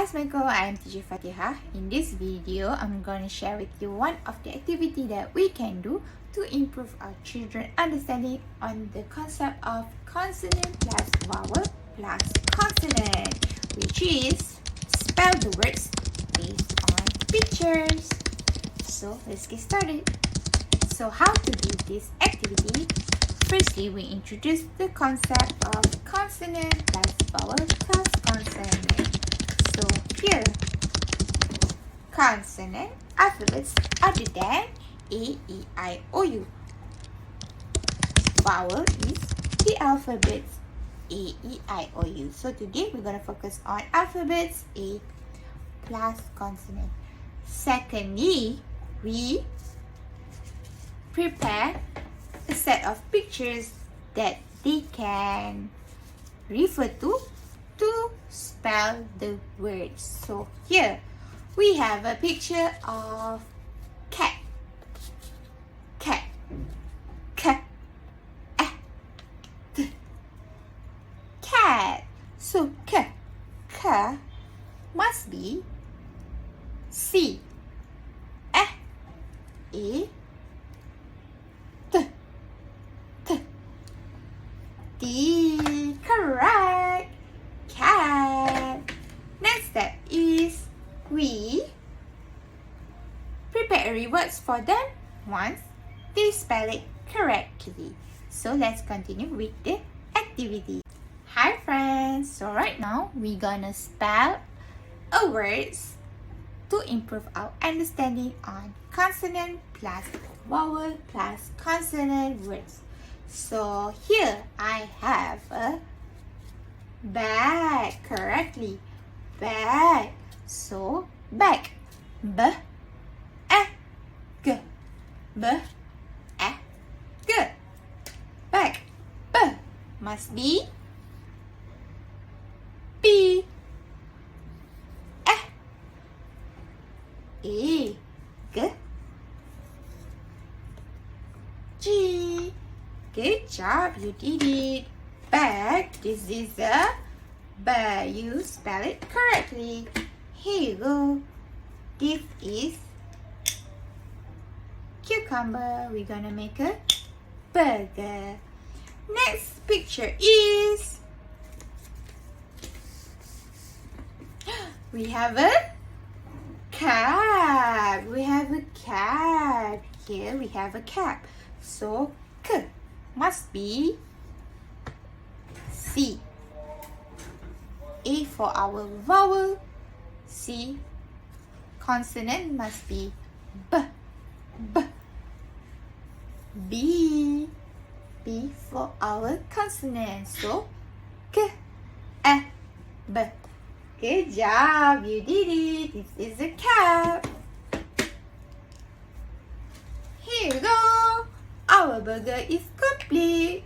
Assalamualaikum, I am teacher Fatihah. In this video, I'm going to share with you one of the activity that we can do to improve our children understanding on the concept of consonant plus vowel plus consonant, which is spell the words based on pictures. So let's get started. So how to do this activity? Firstly, we introduce the concept of consonant plus vowel plus consonant. So here, consonant alphabets other than A, E, I, O, U. Vowel is the alphabets A, E, I, O, U. So today we're going to focus on alphabets A plus consonant. Secondly, we prepare a set of pictures that they can refer to spell the words. So here we have a picture of cat. Cat. Cat. Cat. So k must be C. A. T. D. Correct. Cat. Next step is we prepare rewards for them once they spell it correctly. So let's continue with the activity. Hi friends. So right now we're gonna spell a words to improve our understanding on consonant plus vowel plus consonant words. So here I have a bag, correctly. Bag. So bag. B A G. B A G. Bag. B must be B A E G G. Good job, you did it. Bag, this is a bag. You spell it correctly. Here you go. This is cucumber. We're gonna make a burger. Next picture is we have a cap. We have a cap. Here we have a cap. So k must be C. A for our vowel. C. Consonant must be B. B. B. B for our consonant. So K. A. B. Good job. You did it. This is a cap. Here you go. Our burger is complete.